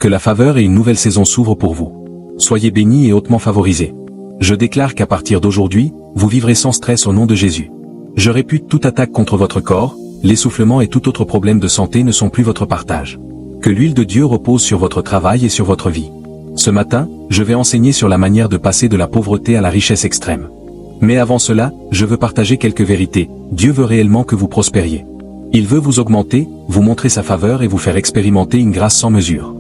Que la faveur et une nouvelle saison s'ouvrent pour vous. Soyez bénis et hautement favorisés. Je déclare qu'à partir d'aujourd'hui, vous vivrez sans stress au nom de Jésus. Je répute toute attaque contre votre corps, l'essoufflement et tout autre problème de santé ne sont plus votre partage. Que l'huile de Dieu repose sur votre travail et sur votre vie. Ce matin, je vais enseigner sur la manière de passer de la pauvreté à la richesse extrême. Mais avant cela, je veux partager quelques vérités. Dieu veut réellement que vous prospériez. Il veut vous augmenter, vous montrer sa faveur et vous faire expérimenter une grâce sans mesure.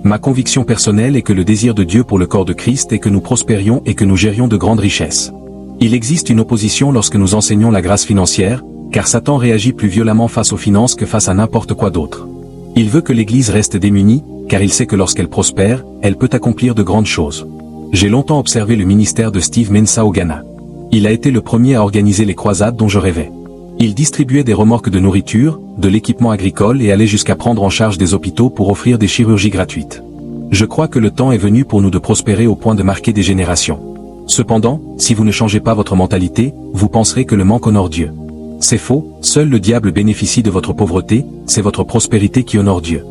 Ma conviction personnelle est que le désir de Dieu pour le corps de Christ est que nous prospérions et que nous gérions de grandes richesses. Il existe une opposition lorsque nous enseignons la grâce financière, car Satan réagit plus violemment face aux finances que face à n'importe quoi d'autre. Il veut que l'Église reste démunie, car il sait que lorsqu'elle prospère, elle peut accomplir de grandes choses. J'ai longtemps observé le ministère de Steve Mensah au Ghana. Il a été le premier à organiser les croisades dont je rêvais. Il distribuait des remorques de nourriture, de l'équipement agricole et allait jusqu'à prendre en charge des hôpitaux pour offrir des chirurgies gratuites. Je crois que le temps est venu pour nous de prospérer au point de marquer des générations. Cependant, si vous ne changez pas votre mentalité, vous penserez que le manque honore Dieu. C'est faux, seul le diable bénéficie de votre pauvreté, c'est votre prospérité qui honore Dieu.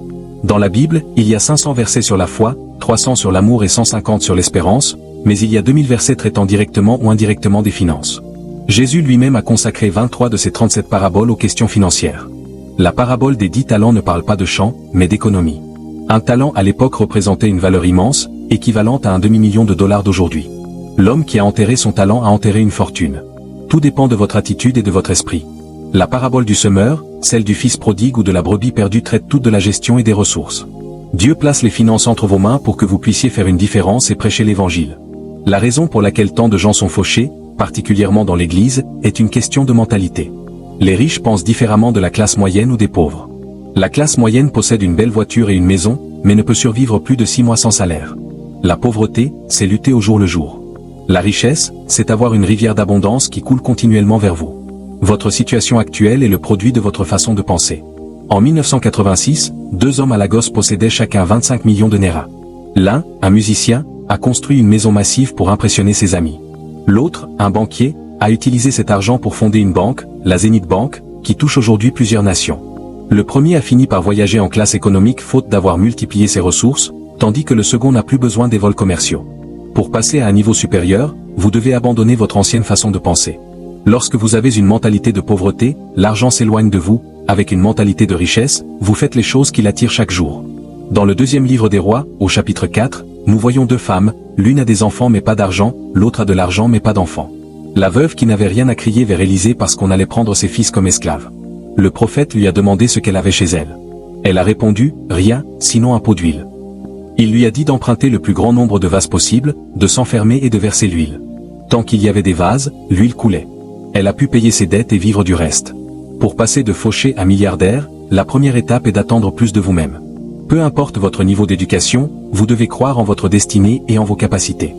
Dans la Bible, il y a 500 versets sur la foi, 300 sur l'amour et 150 sur l'espérance, mais il y a 2000 versets traitant directement ou indirectement des finances. Jésus lui-même a consacré 23 de ses 37 paraboles aux questions financières. La parabole des 10 talents ne parle pas de champ, mais d'économie. Un talent à l'époque représentait une valeur immense, équivalente à un demi-million de dollars d'aujourd'hui. L'homme qui a enterré son talent a enterré une fortune. Tout dépend de votre attitude et de votre esprit. La parabole du semeur, celle du fils prodigue ou de la brebis perdue traite toute de la gestion et des ressources. Dieu place les finances entre vos mains pour que vous puissiez faire une différence et prêcher l'évangile. La raison pour laquelle tant de gens sont fauchés, particulièrement dans l'Église, est une question de mentalité. Les riches pensent différemment de la classe moyenne ou des pauvres. La classe moyenne possède une belle voiture et une maison, mais ne peut survivre plus de 6 mois sans salaire. La pauvreté, c'est lutter au jour le jour. La richesse, c'est avoir une rivière d'abondance qui coule continuellement vers vous. Votre situation actuelle est le produit de votre façon de penser. En 1986, 2 hommes à Lagos possédaient chacun 25 millions de Naira. L'un, un musicien, a construit une maison massive pour impressionner ses amis. L'autre, un banquier, a utilisé cet argent pour fonder une banque, la Zenith Bank, qui touche aujourd'hui plusieurs nations. Le premier a fini par voyager en classe économique faute d'avoir multiplié ses ressources, tandis que le second n'a plus besoin des vols commerciaux. Pour passer à un niveau supérieur, vous devez abandonner votre ancienne façon de penser. Lorsque vous avez une mentalité de pauvreté, l'argent s'éloigne de vous, avec une mentalité de richesse, vous faites les choses qui l'attirent chaque jour. Dans le 2e livre des rois, au chapitre 4, nous voyons 2 femmes, l'une a des enfants mais pas d'argent, l'autre a de l'argent mais pas d'enfants. La veuve qui n'avait rien à crier vers Élisée parce qu'on allait prendre ses fils comme esclaves. Le prophète lui a demandé ce qu'elle avait chez elle. Elle a répondu, rien, sinon un pot d'huile. Il lui a dit d'emprunter le plus grand nombre de vases possible, de s'enfermer et de verser l'huile. Tant qu'il y avait des vases, l'huile coulait. Elle a pu payer ses dettes et vivre du reste. Pour passer de fauché à milliardaire, la première étape est d'attendre plus de vous-même. Peu importe votre niveau d'éducation, vous devez croire en votre destinée et en vos capacités.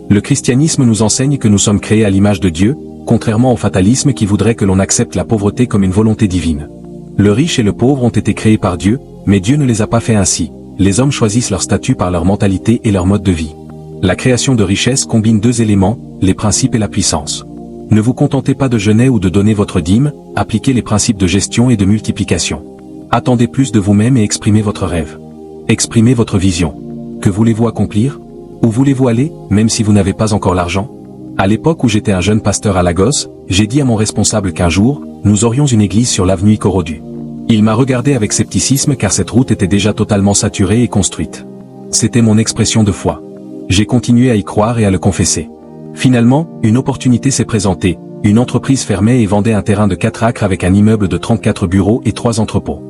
Le christianisme nous enseigne que nous sommes créés à l'image de Dieu, contrairement au fatalisme qui voudrait que l'on accepte la pauvreté comme une volonté divine. Le riche et le pauvre ont été créés par Dieu, mais Dieu ne les a pas fait ainsi. Les hommes choisissent leur statut par leur mentalité et leur mode de vie. La création de richesse combine 2 éléments, les principes et la puissance. Ne vous contentez pas de jeûner ou de donner votre dîme, appliquez les principes de gestion et de multiplication. Attendez plus de vous-même et exprimez votre rêve. Exprimez votre vision. Que voulez-vous accomplir? Où voulez-vous aller, même si vous n'avez pas encore l'argent? À l'époque où j'étais un jeune pasteur à Lagos, j'ai dit à mon responsable qu'un jour, nous aurions une église sur l'avenue Ikorodu. Il m'a regardé avec scepticisme car cette route était déjà totalement saturée et construite. C'était mon expression de foi. J'ai continué à y croire et à le confesser. Finalement, une opportunité s'est présentée. Une entreprise fermait et vendait un terrain de 4 acres avec un immeuble de 34 bureaux et 3 entrepôts.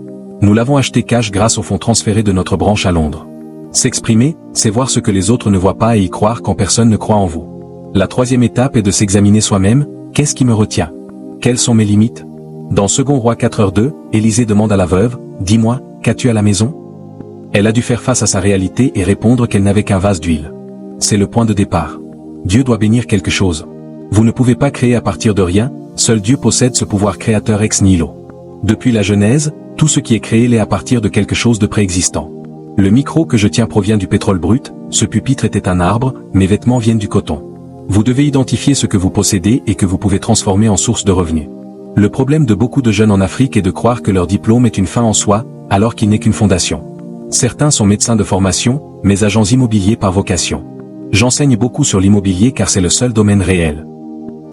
Nous l'avons acheté cash grâce aux fonds transférés de notre branche à Londres. S'exprimer, c'est voir ce que les autres ne voient pas et y croire quand personne ne croit en vous. La 3e étape est de s'examiner soi-même, qu'est-ce qui me retient? Quelles sont mes limites? Dans 2 Rois 4h2, Élisée demande à la veuve, dis-moi, qu'as-tu à la maison? Elle a dû faire face à sa réalité et répondre qu'elle n'avait qu'un vase d'huile. C'est le point de départ. Dieu doit bénir quelque chose. Vous ne pouvez pas créer à partir de rien, seul Dieu possède ce pouvoir créateur ex nihilo. Depuis la Genèse, tout ce qui est créé l'est à partir de quelque chose de préexistant. Le micro que je tiens provient du pétrole brut, ce pupitre était un arbre, mes vêtements viennent du coton. Vous devez identifier ce que vous possédez et que vous pouvez transformer en source de revenus. Le problème de beaucoup de jeunes en Afrique est de croire que leur diplôme est une fin en soi, alors qu'il n'est qu'une fondation. Certains sont médecins de formation, mais agents immobiliers par vocation. J'enseigne beaucoup sur l'immobilier car c'est le seul domaine réel.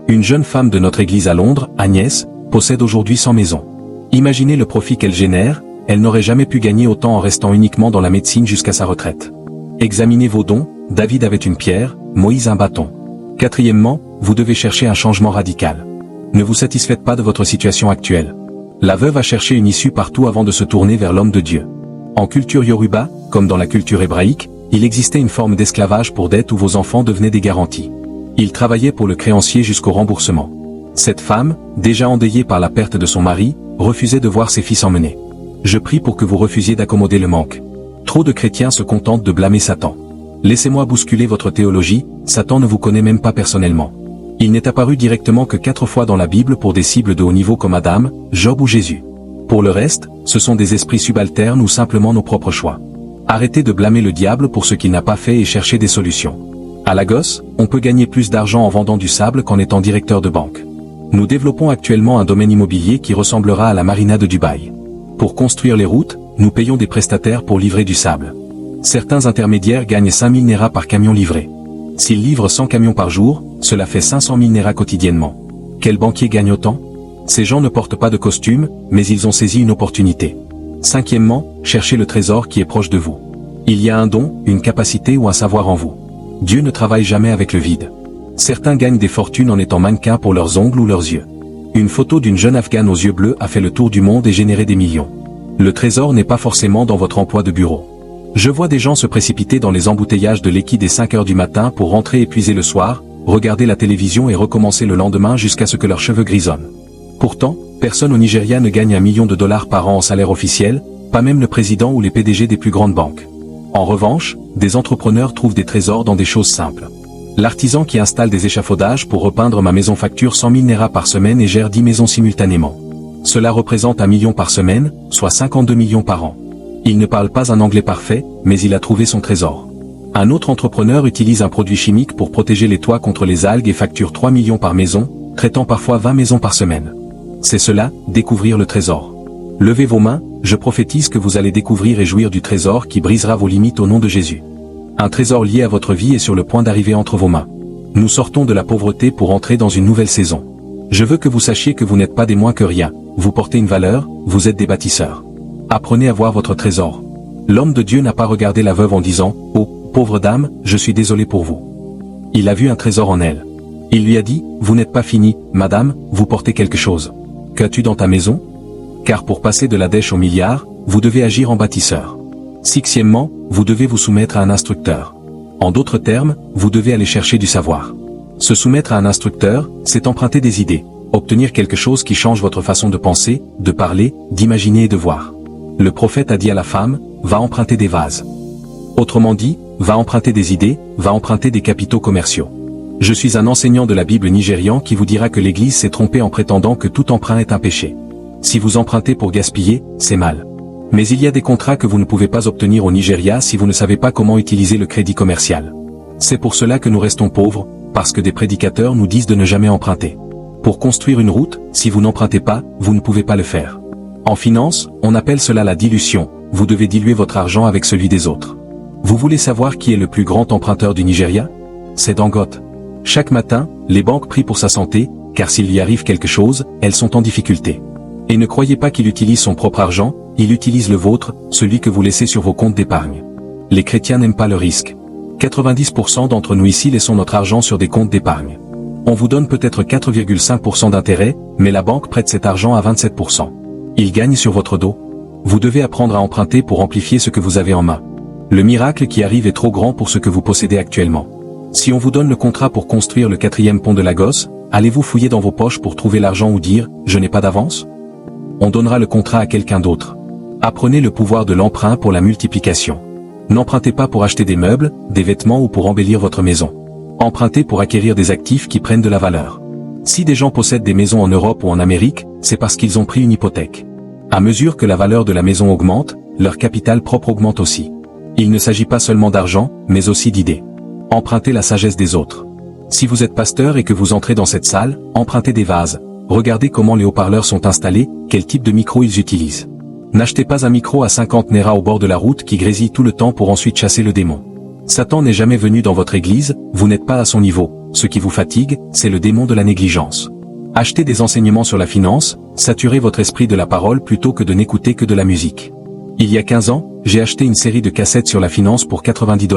Une jeune femme de notre église à Londres, Agnès, possède aujourd'hui 100 maisons. Imaginez le profit qu'elle génère, elle n'aurait jamais pu gagner autant en restant uniquement dans la médecine jusqu'à sa retraite. Examinez vos dons, David avait une pierre, Moïse un bâton. Quatrièmement, vous devez chercher un changement radical. Ne vous satisfaites pas de votre situation actuelle. La veuve a cherché une issue partout avant de se tourner vers l'homme de Dieu. En culture yoruba, comme dans la culture hébraïque, il existait une forme d'esclavage pour dette où vos enfants devenaient des garanties. Ils travaillaient pour le créancier jusqu'au remboursement. Cette femme, déjà endeuillée par la perte de son mari, refusait de voir ses fils emmenés. Je prie pour que vous refusiez d'accommoder le manque. Trop de chrétiens se contentent de blâmer Satan. Laissez-moi bousculer votre théologie, Satan ne vous connaît même pas personnellement. Il n'est apparu directement que 4 fois dans la Bible pour des cibles de haut niveau comme Adam, Job ou Jésus. Pour le reste, ce sont des esprits subalternes ou simplement nos propres choix. Arrêtez de blâmer le diable pour ce qu'il n'a pas fait et cherchez des solutions. À Lagos, on peut gagner plus d'argent en vendant du sable qu'en étant directeur de banque. Nous développons actuellement un domaine immobilier qui ressemblera à la marina de Dubaï. Pour construire les routes, nous payons des prestataires pour livrer du sable. Certains intermédiaires gagnent 5000 Naira par camion livré. S'ils livrent 100 camions par jour, cela fait 500 000 Naira quotidiennement. Quel banquier gagne autant? Ces gens ne portent pas de costume, mais ils ont saisi une opportunité. Cinquièmement, cherchez le trésor qui est proche de vous. Il y a un don, une capacité ou un savoir en vous. Dieu ne travaille jamais avec le vide. Certains gagnent des fortunes en étant mannequins pour leurs ongles ou leurs yeux. Une photo d'une jeune Afghane aux yeux bleus a fait le tour du monde et généré des millions. Le trésor n'est pas forcément dans votre emploi de bureau. Je vois des gens se précipiter dans les embouteillages de l'Équid dès 5 heures du matin pour rentrer épuisés le soir, regarder la télévision et recommencer le lendemain jusqu'à ce que leurs cheveux grisonnent. Pourtant, personne au Nigeria ne gagne $1 million par an en salaire officiel, pas même le président ou les PDG des plus grandes banques. En revanche, des entrepreneurs trouvent des trésors dans des choses simples. L'artisan qui installe des échafaudages pour repeindre ma maison facture 100 000 Naira par semaine et gère 10 maisons simultanément. Cela représente $1 million par semaine, soit 52 millions par an. Il ne parle pas un anglais parfait, mais il a trouvé son trésor. Un autre entrepreneur utilise un produit chimique pour protéger les toits contre les algues et facture 3 millions par maison, traitant parfois 20 maisons par semaine. C'est cela, découvrir le trésor. Levez vos mains, je prophétise que vous allez découvrir et jouir du trésor qui brisera vos limites au nom de Jésus. Un trésor lié à votre vie est sur le point d'arriver entre vos mains. Nous sortons de la pauvreté pour entrer dans une nouvelle saison. Je veux que vous sachiez que vous n'êtes pas des moins que rien, vous portez une valeur, vous êtes des bâtisseurs. Apprenez à voir votre trésor. L'homme de Dieu n'a pas regardé la veuve en disant « Oh, pauvre dame, je suis désolé pour vous ». Il a vu un trésor en elle. Il lui a dit « Vous n'êtes pas finie, madame, vous portez quelque chose. Qu'as-tu dans ta maison ?» Car pour passer de la dèche au milliard, vous devez agir en bâtisseur. Sixièmement, vous devez vous soumettre à un instructeur. En d'autres termes, vous devez aller chercher du savoir. Se soumettre à un instructeur, c'est emprunter des idées, obtenir quelque chose qui change votre façon de penser, de parler, d'imaginer et de voir. Le prophète a dit à la femme, va emprunter des vases. Autrement dit, va emprunter des idées, va emprunter des capitaux commerciaux. Je suis un enseignant de la Bible nigérian qui vous dira que l'Église s'est trompée en prétendant que tout emprunt est un péché. Si vous empruntez pour gaspiller, c'est mal. Mais il y a des contrats que vous ne pouvez pas obtenir au Nigeria si vous ne savez pas comment utiliser le crédit commercial. C'est pour cela que nous restons pauvres, parce que des prédicateurs nous disent de ne jamais emprunter. Pour construire une route, si vous n'empruntez pas, vous ne pouvez pas le faire. En finance, on appelle cela la dilution, vous devez diluer votre argent avec celui des autres. Vous voulez savoir qui est le plus grand emprunteur du Nigeria? C'est Dangote. Chaque matin, les banques prient pour sa santé, car s'il lui arrive quelque chose, elles sont en difficulté. Et ne croyez pas qu'il utilise son propre argent, il utilise le vôtre, celui que vous laissez sur vos comptes d'épargne. Les chrétiens n'aiment pas le risque. 90% d'entre nous ici laissons notre argent sur des comptes d'épargne. On vous donne peut-être 4,5% d'intérêt, mais la banque prête cet argent à 27%. Il gagne sur votre dos. Vous devez apprendre à emprunter pour amplifier ce que vous avez en main. Le miracle qui arrive est trop grand pour ce que vous possédez actuellement. Si on vous donne le contrat pour construire le 4e pont de Lagos, allez-vous fouiller dans vos poches pour trouver l'argent ou dire « je n'ai pas d'avance » On donnera le contrat à quelqu'un d'autre. Apprenez le pouvoir de l'emprunt pour la multiplication. N'empruntez pas pour acheter des meubles, des vêtements ou pour embellir votre maison. Empruntez pour acquérir des actifs qui prennent de la valeur. Si des gens possèdent des maisons en Europe ou en Amérique, c'est parce qu'ils ont pris une hypothèque. À mesure que la valeur de la maison augmente, leur capital propre augmente aussi. Il ne s'agit pas seulement d'argent, mais aussi d'idées. Empruntez la sagesse des autres. Si vous êtes pasteur et que vous entrez dans cette salle, empruntez des vases. Regardez comment les haut-parleurs sont installés, quel type de micro ils utilisent. N'achetez pas un micro à 50 Naira au bord de la route qui grésille tout le temps pour ensuite chasser le démon. Satan n'est jamais venu dans votre église, vous n'êtes pas à son niveau, ce qui vous fatigue, c'est le démon de la négligence. Achetez des enseignements sur la finance, saturez votre esprit de la parole plutôt que de n'écouter que de la musique. Il y a 15 ans, j'ai acheté une série de cassettes sur la finance pour 90 $.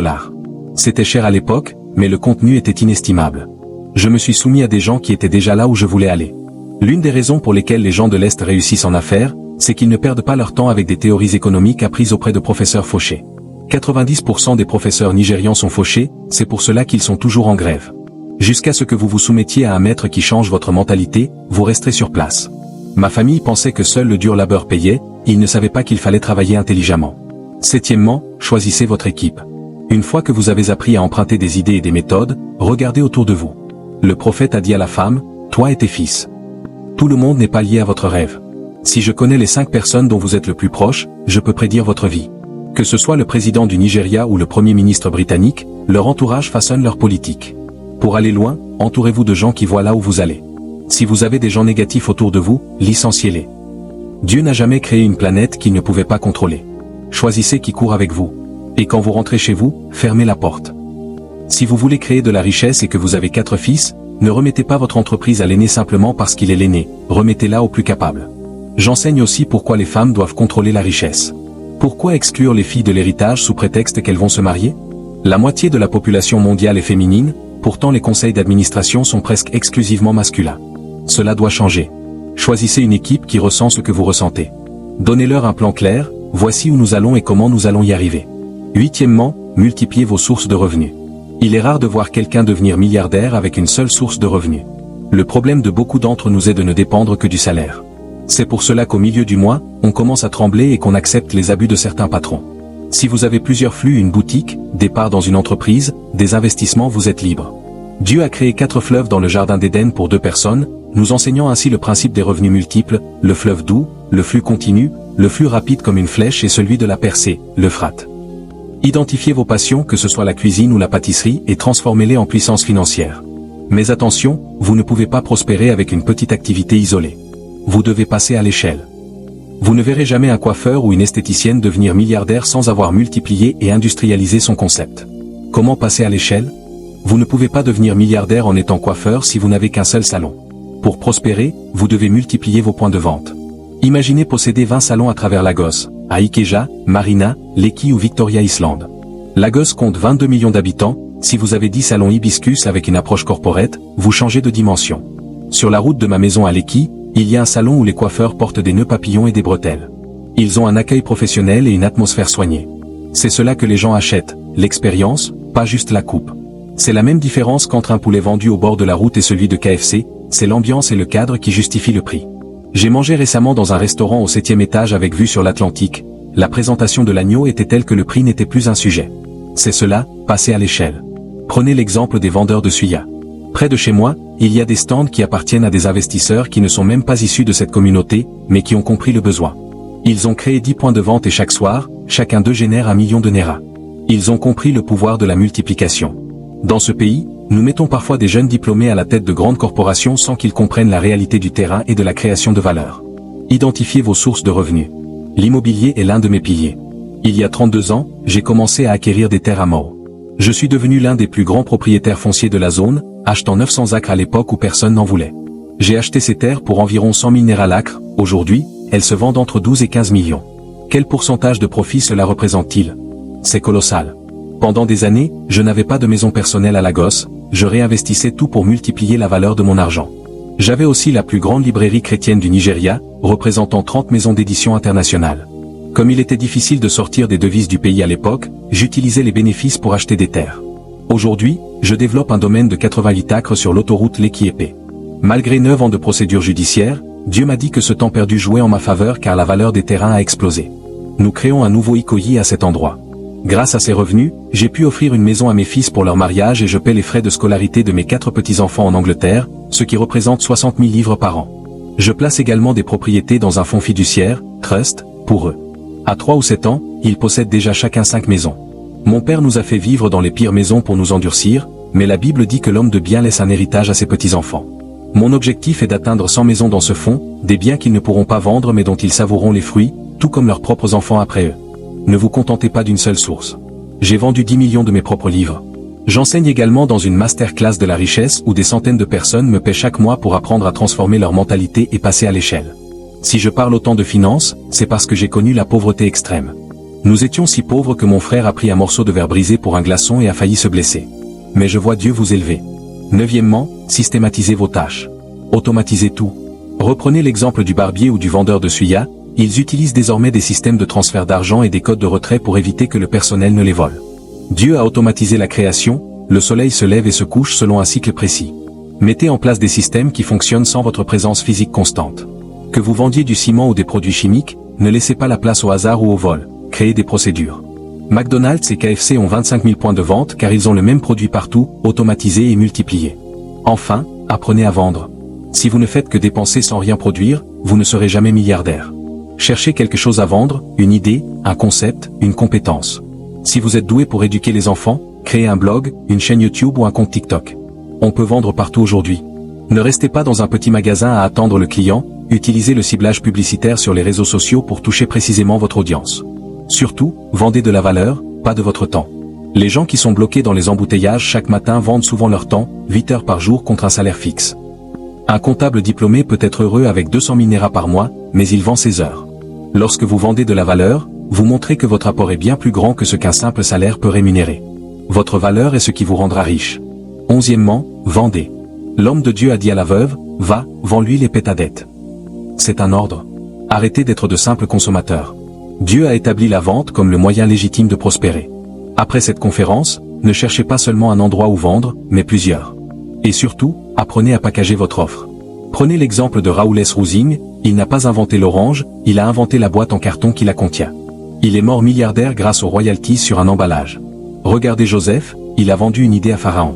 C'était cher à l'époque, mais le contenu était inestimable. Je me suis soumis à des gens qui étaient déjà là où je voulais aller. L'une des raisons pour lesquelles les gens de l'Est réussissent en affaires, c'est qu'ils ne perdent pas leur temps avec des théories économiques apprises auprès de professeurs fauchés. 90% des professeurs nigérians sont fauchés, c'est pour cela qu'ils sont toujours en grève. Jusqu'à ce que vous vous soumettiez à un maître qui change votre mentalité, vous resterez sur place. Ma famille pensait que seul le dur labeur payait, ils ne savaient pas qu'il fallait travailler intelligemment. Septièmement, choisissez votre équipe. Une fois que vous avez appris à emprunter des idées et des méthodes, regardez autour de vous. Le prophète a dit à la femme, toi et tes fils. Tout le monde n'est pas lié à votre rêve. Si je connais les 5 personnes dont vous êtes le plus proche, je peux prédire votre vie. Que ce soit le président du Nigeria ou le premier ministre britannique, leur entourage façonne leur politique. Pour aller loin, entourez-vous de gens qui voient là où vous allez. Si vous avez des gens négatifs autour de vous, licenciez-les. Dieu n'a jamais créé une planète qu'il ne pouvait pas contrôler. Choisissez qui court avec vous. Et quand vous rentrez chez vous, fermez la porte. Si vous voulez créer de la richesse et que vous avez 4 fils, ne remettez pas votre entreprise à l'aîné simplement parce qu'il est l'aîné, remettez-la au plus capable. J'enseigne aussi pourquoi les femmes doivent contrôler la richesse. Pourquoi exclure les filles de l'héritage sous prétexte qu'elles vont se marier? La moitié de la population mondiale est féminine, pourtant les conseils d'administration sont presque exclusivement masculins. Cela doit changer. Choisissez une équipe qui ressent ce que vous ressentez. Donnez-leur un plan clair, voici où nous allons et comment nous allons y arriver. Huitièmement, multipliez vos sources de revenus. Il est rare de voir quelqu'un devenir milliardaire avec une seule source de revenus. Le problème de beaucoup d'entre nous est de ne dépendre que du salaire. C'est pour cela qu'au milieu du mois, on commence à trembler et qu'on accepte les abus de certains patrons. Si vous avez plusieurs flux, une boutique, des parts dans une entreprise, des investissements, vous êtes libre. Dieu a créé 4 fleuves dans le jardin d'Éden pour 2 personnes, nous enseignant ainsi le principe des revenus multiples, le fleuve doux, le flux continu, le flux rapide comme une flèche et celui de la percée, l'Euphrate. Identifiez vos passions, que ce soit la cuisine ou la pâtisserie, et transformez-les en puissance financière. Mais attention, vous ne pouvez pas prospérer avec une petite activité isolée. Vous devez passer à l'échelle. Vous ne verrez jamais un coiffeur ou une esthéticienne devenir milliardaire sans avoir multiplié et industrialisé son concept. Comment passer à l'échelle? Vous ne pouvez pas devenir milliardaire en étant coiffeur si vous n'avez qu'un seul salon. Pour prospérer, vous devez multiplier vos points de vente. Imaginez posséder 20 salons à travers Lagos, à Ikeja, Marina, Lekki ou Victoria Island. Lagos compte 22 millions d'habitants, si vous avez 10 salons hibiscus avec une approche corporate, vous changez de dimension. Sur la route de ma maison à Lekki, il y a un salon où les coiffeurs portent des nœuds papillons et des bretelles. Ils ont un accueil professionnel et une atmosphère soignée. C'est cela que les gens achètent, l'expérience, pas juste la coupe. C'est la même différence qu'entre un poulet vendu au bord de la route et celui de KFC, c'est l'ambiance et le cadre qui justifient le prix. J'ai mangé récemment dans un restaurant au 7e étage avec vue sur l'Atlantique. La présentation de l'agneau était telle que le prix n'était plus un sujet. C'est cela, passer à l'échelle. Prenez l'exemple des vendeurs de suya. Près de chez moi, il y a des stands qui appartiennent à des investisseurs qui ne sont même pas issus de cette communauté, mais qui ont compris le besoin. Ils ont créé 10 points de vente et chaque soir, chacun d'eux génère 1 million de Naira. Ils ont compris le pouvoir de la multiplication. Dans ce pays, nous mettons parfois des jeunes diplômés à la tête de grandes corporations sans qu'ils comprennent la réalité du terrain et de la création de valeur. Identifiez vos sources de revenus. L'immobilier est l'un de mes piliers. Il y a 32 ans, j'ai commencé à acquérir des terres à Mao. Je suis devenu l'un des plus grands propriétaires fonciers de la zone, achetant 900 acres à l'époque où personne n'en voulait. J'ai acheté ces terres pour environ 100 000 Naira l'acre, aujourd'hui, elles se vendent entre 12 et 15 millions. Quel pourcentage de profit cela représente-t-il? C'est colossal. Pendant des années, je n'avais pas de maison personnelle à Lagos, je réinvestissais tout pour multiplier la valeur de mon argent. J'avais aussi la plus grande librairie chrétienne du Nigeria, représentant 30 maisons d'édition internationales. Comme il était difficile de sortir des devises du pays à l'époque, j'utilisais les bénéfices pour acheter des terres. Aujourd'hui, je développe un domaine de 88 acres sur l'autoroute Lekki-Épée. Malgré 9 ans de procédure judiciaire, Dieu m'a dit que ce temps perdu jouait en ma faveur car la valeur des terrains a explosé. Nous créons un nouveau Ikoyi à cet endroit. Grâce à ces revenus, j'ai pu offrir une maison à mes fils pour leur mariage et je paie les frais de scolarité de mes 4 petits-enfants en Angleterre, ce qui représente 60 000 livres par an. Je place également des propriétés dans un fonds fiduciaire, Trust, pour eux. À 3 ou 7 ans, ils possèdent déjà chacun 5 maisons. Mon père nous a fait vivre dans les pires maisons pour nous endurcir, mais la Bible dit que l'homme de bien laisse un héritage à ses petits-enfants. Mon objectif est d'atteindre 100 maisons dans ce fonds, des biens qu'ils ne pourront pas vendre mais dont ils savoureront les fruits, tout comme leurs propres enfants après eux. Ne vous contentez pas d'une seule source. J'ai vendu 10 millions de mes propres livres. J'enseigne également dans une masterclass de la richesse où des centaines de personnes me paient chaque mois pour apprendre à transformer leur mentalité et passer à l'échelle. Si je parle autant de finances, c'est parce que j'ai connu la pauvreté extrême. Nous étions si pauvres que mon frère a pris un morceau de verre brisé pour un glaçon et a failli se blesser. Mais je vois Dieu vous élever. Neuvièmement, systématisez vos tâches. Automatisez tout. Reprenez l'exemple du barbier ou du vendeur de suya, ils utilisent désormais des systèmes de transfert d'argent et des codes de retrait pour éviter que le personnel ne les vole. Dieu a automatisé la création, le soleil se lève et se couche selon un cycle précis. Mettez en place des systèmes qui fonctionnent sans votre présence physique constante. Que vous vendiez du ciment ou des produits chimiques, ne laissez pas la place au hasard ou au vol, créez des procédures. McDonald's et KFC ont 25 000 points de vente car ils ont le même produit partout, automatisé et multiplié. Enfin, apprenez à vendre. Si vous ne faites que dépenser sans rien produire, vous ne serez jamais milliardaire. Cherchez quelque chose à vendre, une idée, un concept, une compétence. Si vous êtes doué pour éduquer les enfants, créez un blog, une chaîne YouTube ou un compte TikTok. On peut vendre partout aujourd'hui. Ne restez pas dans un petit magasin à attendre le client, utilisez le ciblage publicitaire sur les réseaux sociaux pour toucher précisément votre audience. Surtout, vendez de la valeur, pas de votre temps. Les gens qui sont bloqués dans les embouteillages chaque matin vendent souvent leur temps, 8 heures par jour contre un salaire fixe. Un comptable diplômé peut être heureux avec 200 000 NERA par mois, mais il vend ses heures. Lorsque vous vendez de la valeur, vous montrez que votre apport est bien plus grand que ce qu'un simple salaire peut rémunérer. Votre valeur est ce qui vous rendra riche. 11e, vendez. L'homme de Dieu a dit à la veuve, va, vends-lui les ta dette. C'est un ordre. Arrêtez d'être de simples consommateurs. Dieu a établi la vente comme le moyen légitime de prospérer. Après cette conférence, ne cherchez pas seulement un endroit où vendre, mais plusieurs. Et surtout, apprenez à packager votre offre. Prenez l'exemple de Raoul S. Rousing, il n'a pas inventé l'orange, il a inventé la boîte en carton qui la contient. Il est mort milliardaire grâce aux royalties sur un emballage. Regardez Joseph, il a vendu une idée à Pharaon.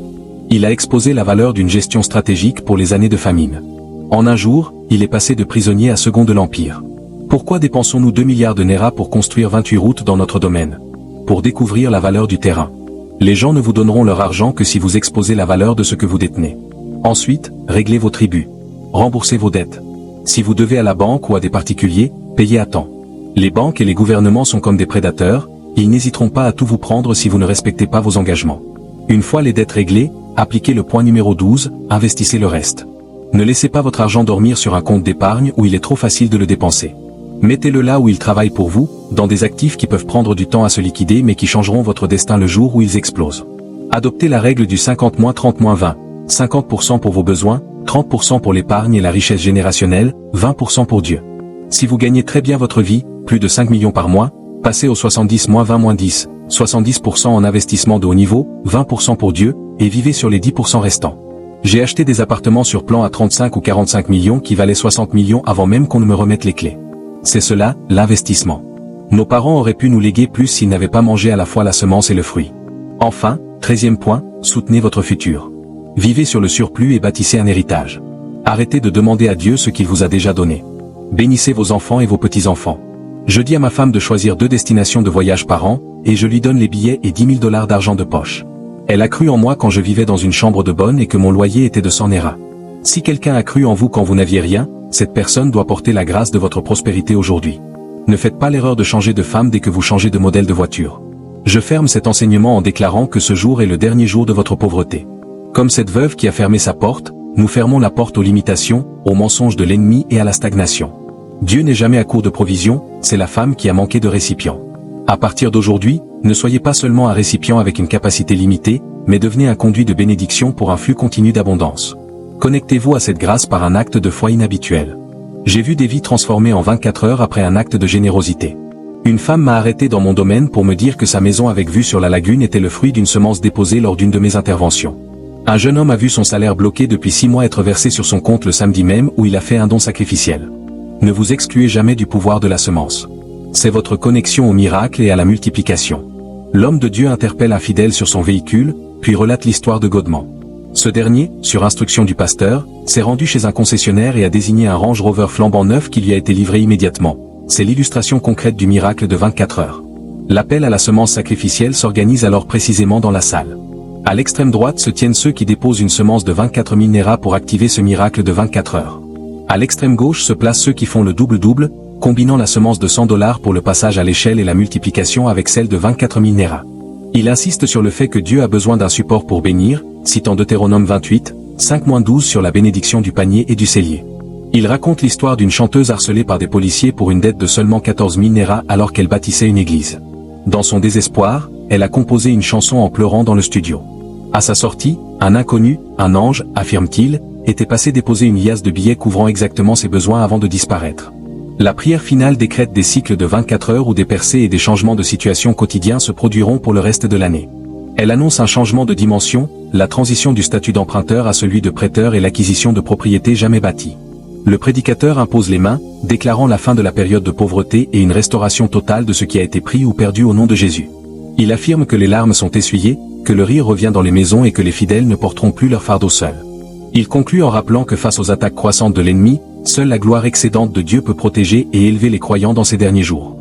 Il a exposé la valeur d'une gestion stratégique pour les années de famine. En un jour, il est passé de prisonnier à second de l'Empire. Pourquoi dépensons-nous 2 milliards de NERA pour construire 28 routes dans notre domaine? Pour découvrir la valeur du terrain. Les gens ne vous donneront leur argent que si vous exposez la valeur de ce que vous détenez. Ensuite, réglez vos tributs. Remboursez vos dettes. Si vous devez à la banque ou à des particuliers, payez à temps. Les banques et les gouvernements sont comme des prédateurs, ils n'hésiteront pas à tout vous prendre si vous ne respectez pas vos engagements. Une fois les dettes réglées, appliquez le point numéro 12, investissez le reste. Ne laissez pas votre argent dormir sur un compte d'épargne où il est trop facile de le dépenser. Mettez-le là où il travaille pour vous, dans des actifs qui peuvent prendre du temps à se liquider mais qui changeront votre destin le jour où ils explosent. Adoptez la règle du 50-30-20. 50% pour vos besoins, 30% pour l'épargne et la richesse générationnelle, 20% pour Dieu. Si vous gagnez très bien votre vie, plus de 5 millions par mois, passez au 70-20-10, 70% en investissement de haut niveau, 20% pour Dieu, et vivez sur les 10% restants. J'ai acheté des appartements sur plan à 35 ou 45 millions qui valaient 60 millions avant même qu'on ne me remette les clés. C'est cela, l'investissement. Nos parents auraient pu nous léguer plus s'ils n'avaient pas mangé à la fois la semence et le fruit. Enfin, 13e point, soutenez votre futur. Vivez sur le surplus et bâtissez un héritage. Arrêtez de demander à Dieu ce qu'il vous a déjà donné. Bénissez vos enfants et vos petits-enfants. Je dis à ma femme de choisir 2 destinations de voyage par an, et je lui donne les billets et 10 000 $ d'argent de poche. Elle a cru en moi quand je vivais dans une chambre de bonne et que mon loyer était de 100 NERA. Si quelqu'un a cru en vous quand vous n'aviez rien, cette personne doit porter la grâce de votre prospérité aujourd'hui. Ne faites pas l'erreur de changer de femme dès que vous changez de modèle de voiture. Je ferme cet enseignement en déclarant que ce jour est le dernier jour de votre pauvreté. Comme cette veuve qui a fermé sa porte, nous fermons la porte aux limitations, aux mensonges de l'ennemi et à la stagnation. Dieu n'est jamais à court de provisions, c'est la femme qui a manqué de récipient. À partir d'aujourd'hui, ne soyez pas seulement un récipient avec une capacité limitée, mais devenez un conduit de bénédiction pour un flux continu d'abondance. Connectez-vous à cette grâce par un acte de foi inhabituel. J'ai vu des vies transformées en 24 heures après un acte de générosité. Une femme m'a arrêté dans mon domaine pour me dire que sa maison avec vue sur la lagune était le fruit d'une semence déposée lors d'une de mes interventions. Un jeune homme a vu son salaire bloqué depuis 6 mois être versé sur son compte le samedi même où il a fait un don sacrificiel. Ne vous excluez jamais du pouvoir de la semence. C'est votre connexion au miracle et à la multiplication. L'homme de Dieu interpelle un fidèle sur son véhicule, puis relate l'histoire de Godman. Ce dernier, sur instruction du pasteur, s'est rendu chez un concessionnaire et a désigné un Range Rover flambant neuf qui lui a été livré immédiatement. C'est l'illustration concrète du miracle de 24 heures. L'appel à la semence sacrificielle s'organise alors précisément dans la salle. À l'extrême droite se tiennent ceux qui déposent une semence de 24 000 NERA pour activer ce miracle de 24 heures. À l'extrême gauche se placent ceux qui font le double-double, combinant la semence de $100 pour le passage à l'échelle et la multiplication avec celle de 24 000 Néra. Il insiste sur le fait que Dieu a besoin d'un support pour bénir, citant Deutéronome 28, 5-12 sur la bénédiction du panier et du cellier. Il raconte l'histoire d'une chanteuse harcelée par des policiers pour une dette de seulement 14 000 Néra alors qu'elle bâtissait une église. Dans son désespoir, elle a composé une chanson en pleurant dans le studio. À sa sortie, un inconnu, un ange, affirme-t-il, était passé déposer une liasse de billets couvrant exactement ses besoins avant de disparaître. La prière finale décrète des cycles de 24 heures où des percées et des changements de situation quotidiens se produiront pour le reste de l'année. Elle annonce un changement de dimension, la transition du statut d'emprunteur à celui de prêteur et l'acquisition de propriétés jamais bâties. Le prédicateur impose les mains, déclarant la fin de la période de pauvreté et une restauration totale de ce qui a été pris ou perdu au nom de Jésus. Il affirme que les larmes sont essuyées, que le rire revient dans les maisons et que les fidèles ne porteront plus leur fardeau seuls. Il conclut en rappelant que face aux attaques croissantes de l'ennemi, seule la gloire excédente de Dieu peut protéger et élever les croyants dans ces derniers jours.